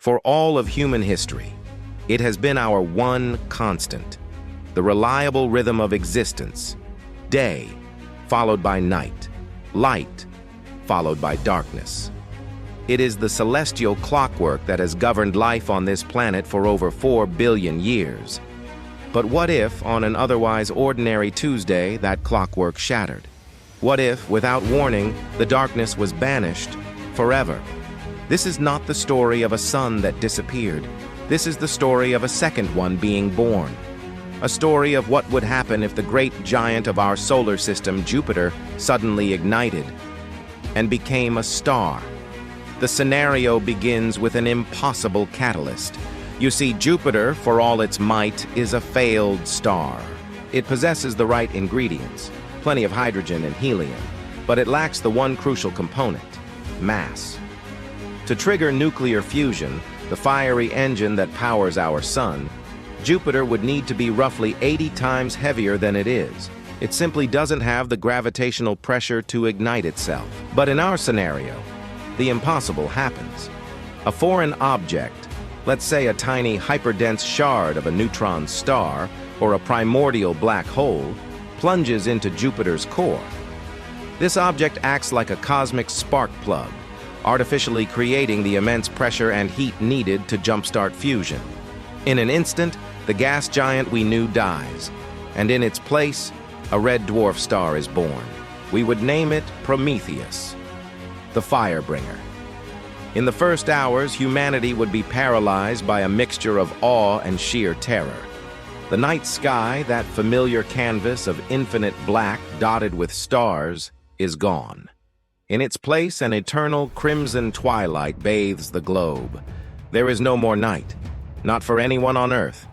For all of human history, it has been our one constant, the reliable rhythm of existence: day followed by night, light followed by darkness. It is the celestial clockwork that has governed life on this planet for over 4 billion years. But what if, on an otherwise ordinary Tuesday, that clockwork shattered? What if, without warning, the darkness was banished forever? This is not the story of a sun that disappeared. This is the story of a second one being born. A story of what would happen if the great giant of our solar system, Jupiter, suddenly ignited and became a star. The scenario begins with an impossible catalyst. You see, Jupiter, for all its might, is a failed star. It possesses the right ingredients, plenty of hydrogen and helium, but it lacks the one crucial component: mass. To trigger nuclear fusion, the fiery engine that powers our sun, Jupiter would need to be roughly 80 times heavier than it is. It simply doesn't have the gravitational pressure to ignite itself. But in our scenario, the impossible happens. A foreign object, let's say a tiny hyperdense shard of a neutron star or a primordial black hole, plunges into Jupiter's core. This object acts like a cosmic spark plug, artificially creating the immense pressure and heat needed to jumpstart fusion. In an instant, the gas giant we knew dies, and in its place, a red dwarf star is born. We would name it Prometheus, the firebringer. In the first hours, humanity would be paralyzed by a mixture of awe and sheer terror. The night sky, that familiar canvas of infinite black dotted with stars, is gone. In its place, an eternal crimson twilight bathes the globe. There is no more night, not for anyone on Earth.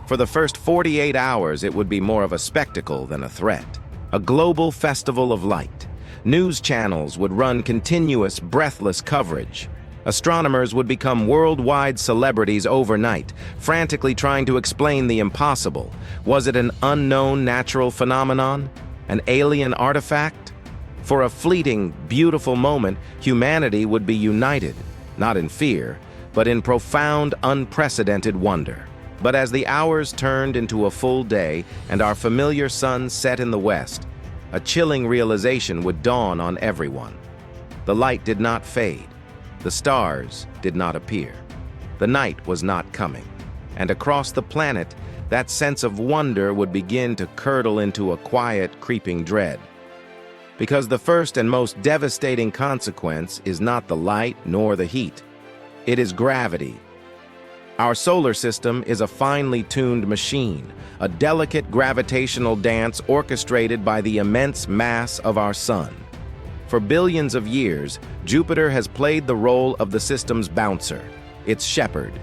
For the first 48 hours, it would be more of a spectacle than a threat. A global festival of light. News channels would run continuous, breathless coverage. Astronomers would become worldwide celebrities overnight, frantically trying to explain the impossible. Was it an unknown natural phenomenon? An alien artifact? For a fleeting, beautiful moment, humanity would be united, not in fear, but in profound, unprecedented wonder. But as the hours turned into a full day and our familiar sun set in the west, a chilling realization would dawn on everyone. The light did not fade. The stars did not appear. The night was not coming. And across the planet, that sense of wonder would begin to curdle into a quiet, creeping dread. Because the first and most devastating consequence is not the light nor the heat. It is gravity. Our solar system is a finely tuned machine, a delicate gravitational dance orchestrated by the immense mass of our sun. For billions of years, Jupiter has played the role of the system's bouncer, its shepherd.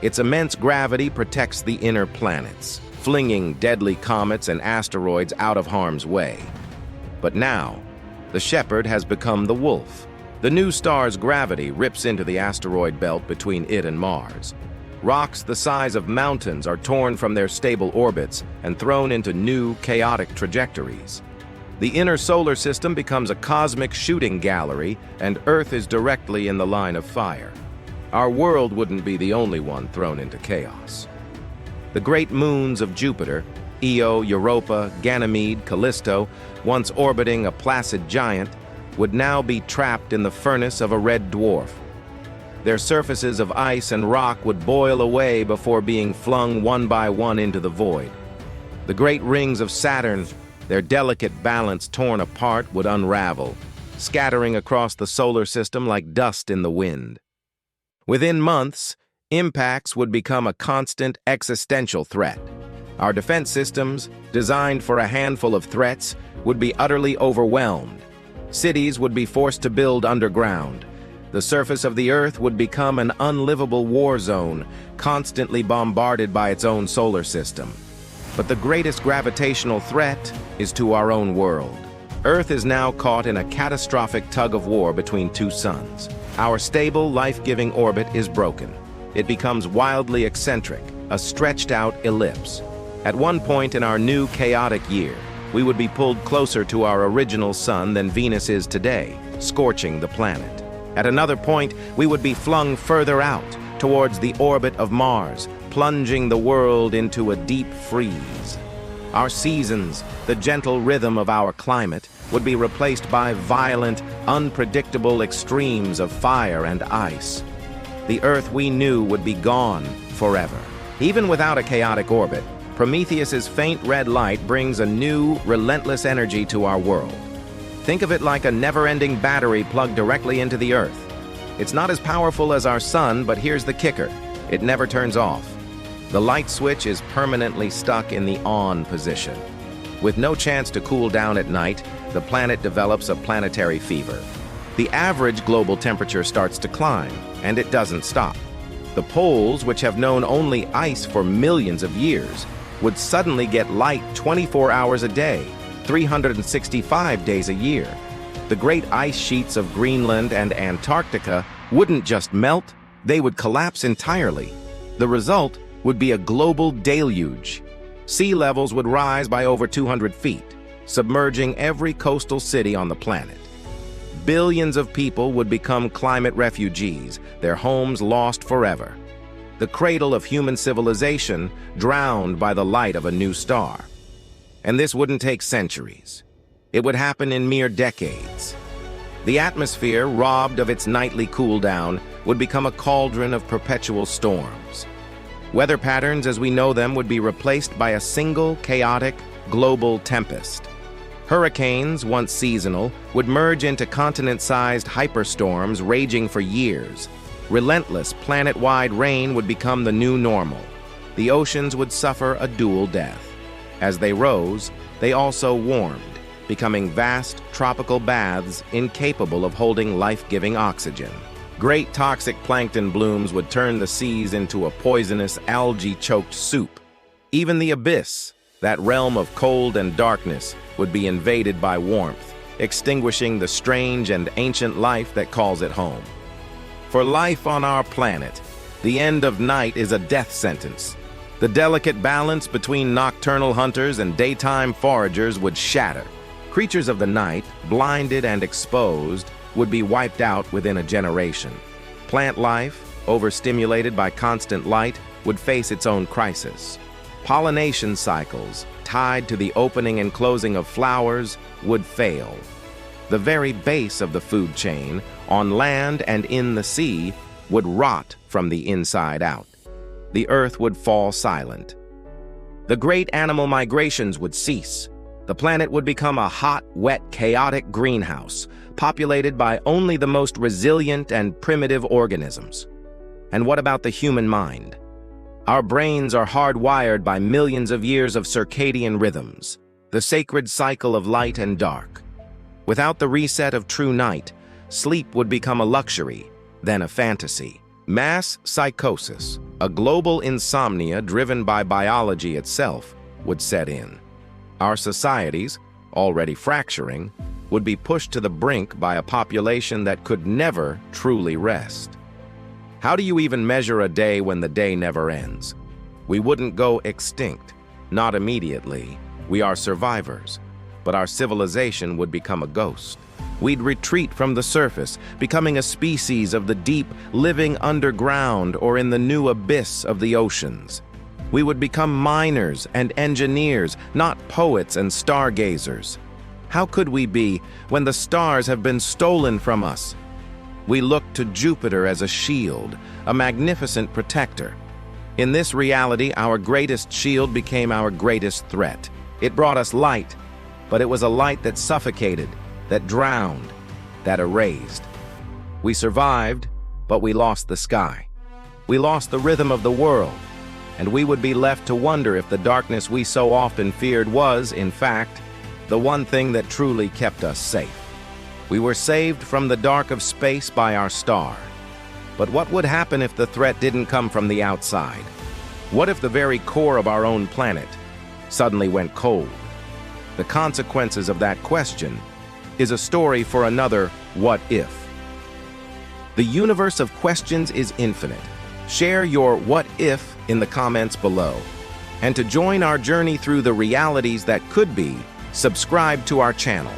Its immense gravity protects the inner planets, flinging deadly comets and asteroids out of harm's way. But now, the shepherd has become the wolf. The new star's gravity rips into the asteroid belt between it and Mars. Rocks the size of mountains are torn from their stable orbits and thrown into new, chaotic trajectories. The inner solar system becomes a cosmic shooting gallery, and Earth is directly in the line of fire. Our world wouldn't be the only one thrown into chaos. The great moons of Jupiter, Io, Europa, Ganymede, Callisto, once orbiting a placid giant, would now be trapped in the furnace of a red dwarf. Their surfaces of ice and rock would boil away before being flung one by one into the void. The great rings of Saturn, their delicate balance torn apart, would unravel, scattering across the solar system like dust in the wind. Within months, impacts would become a constant existential threat. Our defense systems, designed for a handful of threats, would be utterly overwhelmed. Cities would be forced to build underground. The surface of the Earth would become an unlivable war zone, constantly bombarded by its own solar system. But the greatest gravitational threat is to our own world. Earth is now caught in a catastrophic tug-of-war between two suns. Our stable, life-giving orbit is broken. It becomes wildly eccentric, a stretched-out ellipse. At one point in our new chaotic year, we would be pulled closer to our original sun than Venus is today, scorching the planet. At another point, we would be flung further out, towards the orbit of Mars, plunging the world into a deep freeze. Our seasons, the gentle rhythm of our climate, would be replaced by violent, unpredictable extremes of fire and ice. The Earth we knew would be gone forever. Even without a chaotic orbit, Prometheus's faint red light brings a new, relentless energy to our world. Think of it like a never-ending battery plugged directly into the Earth. It's not as powerful as our sun, but here's the kicker: it never turns off. The light switch is permanently stuck in the on position. With no chance to cool down at night, the planet develops a planetary fever. The average global temperature starts to climb, and it doesn't stop. The poles, which have known only ice for millions of years, would suddenly get light 24 hours a day, 365 days a year. The great ice sheets of Greenland and Antarctica wouldn't just melt, they would collapse entirely. The result would be a global deluge. Sea levels would rise by over 200 feet, submerging every coastal city on the planet. Billions of people would become climate refugees, their homes lost forever. The cradle of human civilization drowned by the light of a new star. And this wouldn't take centuries. It would happen in mere decades. The atmosphere, robbed of its nightly cool down, would become a cauldron of perpetual storms. Weather patterns as we know them would be replaced by a single, chaotic, global tempest. Hurricanes, once seasonal, would merge into continent-sized hyperstorms raging for years. Relentless, planet-wide rain would become the new normal. The oceans would suffer a dual death. As they rose, they also warmed, becoming vast tropical baths incapable of holding life-giving oxygen. Great toxic plankton blooms would turn the seas into a poisonous, algae-choked soup. Even the abyss, that realm of cold and darkness, would be invaded by warmth, extinguishing the strange and ancient life that calls it home. For life on our planet, the end of night is a death sentence. The delicate balance between nocturnal hunters and daytime foragers would shatter. Creatures of the night, blinded and exposed, would be wiped out within a generation. Plant life, overstimulated by constant light, would face its own crisis. Pollination cycles, tied to the opening and closing of flowers, would fail. The very base of the food chain, on land and in the sea, would rot from the inside out. The earth would fall silent. The great animal migrations would cease. The planet would become a hot, wet, chaotic greenhouse, populated by only the most resilient and primitive organisms. And what about the human mind? Our brains are hardwired by millions of years of circadian rhythms, the sacred cycle of light and dark. Without the reset of true night, sleep would become a luxury, then a fantasy. Mass psychosis, a global insomnia driven by biology itself, would set in. Our societies, already fracturing, would be pushed to the brink by a population that could never truly rest. How do you even measure a day when the day never ends? We wouldn't go extinct, not immediately. We are survivors, but our civilization would become a ghost. We'd retreat from the surface, becoming a species of the deep, living underground or in the new abyss of the oceans. We would become miners and engineers, not poets and stargazers. How could we be when the stars have been stolen from us? We look to Jupiter as a shield, a magnificent protector. In this reality, our greatest shield became our greatest threat. It brought us light, but it was a light that suffocated, that drowned, that erased. We survived, but we lost the sky. We lost the rhythm of the world, and we would be left to wonder if the darkness we so often feared was, in fact, the one thing that truly kept us safe. We were saved from the dark of space by our star. But what would happen if the threat didn't come from the outside? What if the very core of our own planet suddenly went cold? The consequences of that question is a story for another What If. The universe of questions is infinite. Share your what if in the comments below. And to join our journey through the realities that could be, subscribe to our channel.